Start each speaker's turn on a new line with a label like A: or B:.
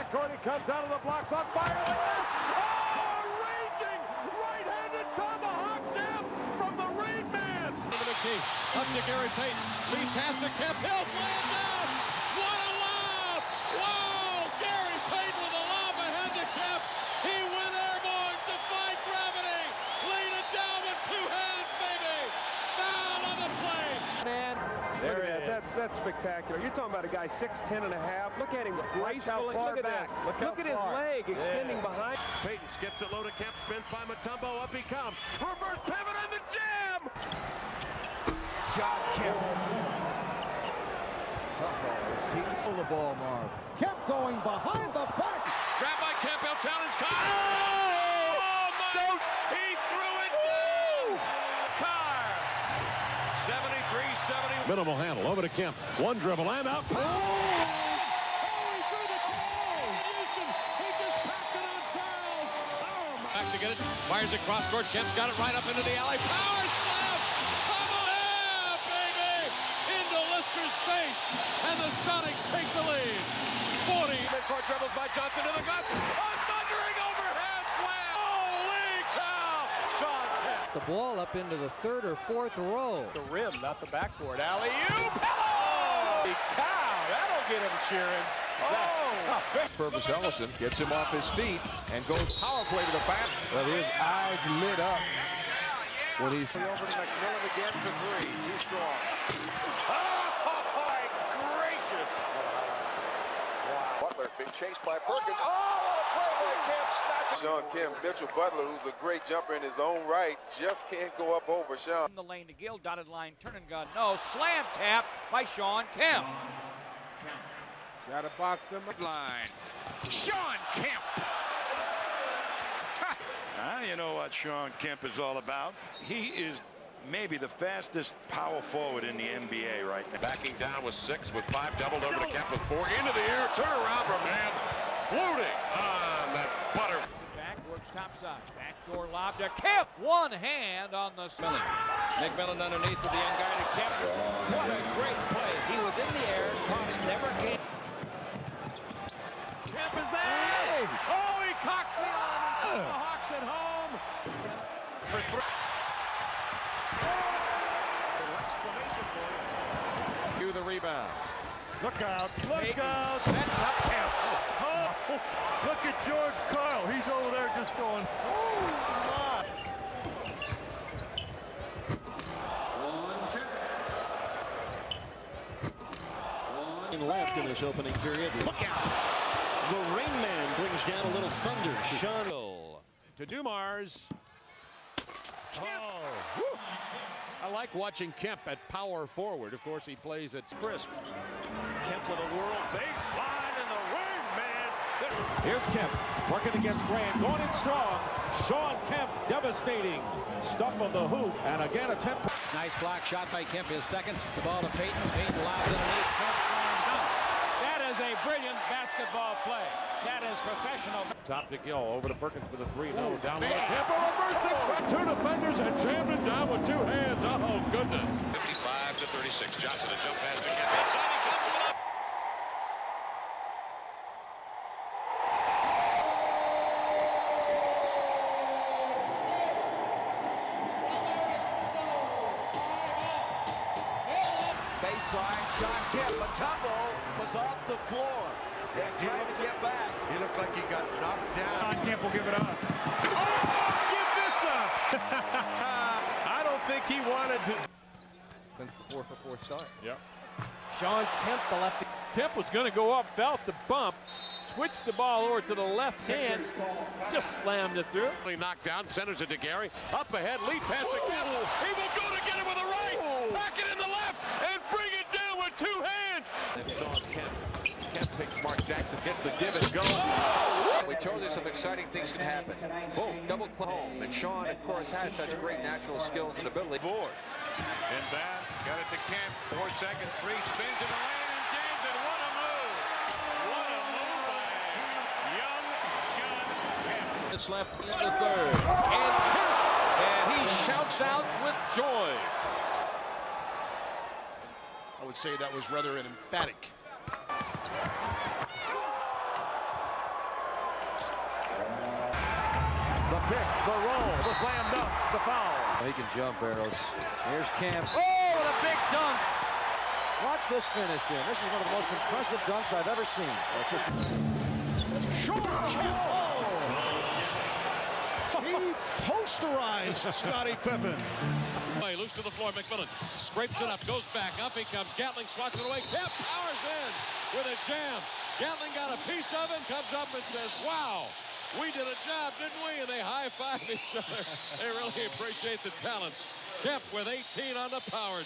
A: backcourt. He comes out of the blocks on fire. Oh, raging right-handed tomahawk jam from the Rain Man.
B: Up to Gary Payton. Lead pass to Kemp. He'll play it down. What a lob! Whoa! Gary Payton with a lob ahead to Kemp. He went airborne, defied gravity. Laid it down with two hands, baby. Foul on the play.
C: Man,
A: There it is. That's spectacular. You're talking about a guy 6'10 and a half. Look at him gracefully. Look at that. Look at his leg extending behind. Payton skips it low to Kemp. Spins by Mutombo. Up he comes. Reverse pivot and the jam.
C: Shawn Kemp. He's on the ball, Marv.
D: Kemp going behind the back.
A: Grabbed by Kemp. He'll challenge Carr. Oh, my. He threw it down. Carr. 73-70. Minimal handle. Over to Kemp. One dribble and out. Oh! He threw the goal. Houston. He just packed it on foul. Oh, my.
B: Back to get it. Fires it cross court. Kemp's got it right up into the alley. Power slam. Come on. Yeah, baby. Into Lister's face. And the Sonics take the lead. 40.
A: Midcourt dribbles by Johnson to the glass. A thundering overhand slam. Holy cow. Shawn Kemp.
C: The ball up into the third or fourth row.
A: The rim, not the backboard. Alley-oop. Holy cow. That'll get him cheering. Oh.
E: Purvis Ellison gets him off his feet and goes power play to the back. But his eyes lit up when he's
A: Over to McMillan again for three. Too strong. Oh, my gracious. Wow. Butler being chased by Perkins. Oh, what a play by Kemp. Snatches.
F: Shawn Kemp, Mitchell Butler, who's a great jumper in his own right, just can't go up over Shawn.
G: In the lane to Gill, dotted line, turn and gun, no, slam tap by Shawn Kemp.
E: got to box them line.
H: Shawn Kemp. You know what Shawn Kemp is all about. He is maybe the fastest power forward in the NBA right now.
A: Backing down with 6, with 5, doubled over to Kemp with 4. Into the air, turn around from man. Floating on that butter.
G: Back, works topside. Backdoor lob to Kemp. One hand on the
B: McMillan. McMillan underneath to the young guy to Kemp. What a great play. He was in the air, caught it, never came.
A: Kemp is there. Oh, he cocks the arm. And the Hawks at home. For 3. Exclamation point. Do the rebound. Look out. Look out.
G: Sets up Kemp.
A: Oh, look at George Karl. He's over there just going, oh, my.
I: Left in this opening period. Look out. The Rain Man brings down a little thunder. Shawn
A: To Dumars.
E: Oh, I like watching Kemp at power forward. Of course, he plays at crisp.
A: Kemp with a world baseline and the Rain Man. Here's Kemp working against Grant, going in strong. Shawn Kemp, devastating stuff on the hoop, and again a 10.
G: Nice block shot by Kemp, his second. The ball to Payton. Payton lobs underneath. Kemp slam dunk. That is a brilliant basketball play. That is professional.
A: Top to Gill, over to Perkins for the 3. No, down low. Kemp reversing. 2 defenders and jammed it down with 2 hands. Oh, goodness.
B: 55-36. Johnson, a jump pass to Kemp. Inside he comes with a...
C: Baseline, Shawn Kemp. Mutombo was off the floor. They're trying to get back.
E: He looked like he got knocked down.
A: Shawn Kemp will give it up. Oh, give this up. I don't think he wanted to.
C: Since the 4-for-4 start.
A: Yep.
C: Shawn Kemp, the lefty.
A: Kemp was going to go up, felt the bump, switched the ball over to the left hand, just slammed it through.
E: Knocked down, centers it to Gary. Up ahead, lead pass to Kemp. He will go to get it with the right. Back it in the left and bring it down with 2 hands.
B: And Shawn Kemp. Kemp picks Mark Jackson, gets the divot, goes. We told you some exciting things can happen. Boom, double club home. And Shawn, of course, has such great natural skills and ability.
H: Board. And back, got it to Kemp. 4 seconds, 3 spins in the lane and jams it. What a move! What a move by young Shawn Kemp.
E: It's left in the third. And Kemp, and he shouts out with joy.
J: I would say that was rather an emphatic
A: pick, the roll, the slam dunk, the foul.
C: He can jump, Arrows. Here's Kemp. Oh, what a big dunk! Watch this finish, Jim. This is one of the most impressive dunks I've ever seen.
D: Shawn Kemp. He posterized Scottie Pippen.
B: Loose to the floor. McMillan scrapes it up, goes back. Up he comes. Gatling swats it away. Kemp powers in with a jam. Gatling got a piece of it, comes up and says, wow, we did a job, didn't we? And they high-five each other. They really appreciate the talents. Kemp with 18 on the power.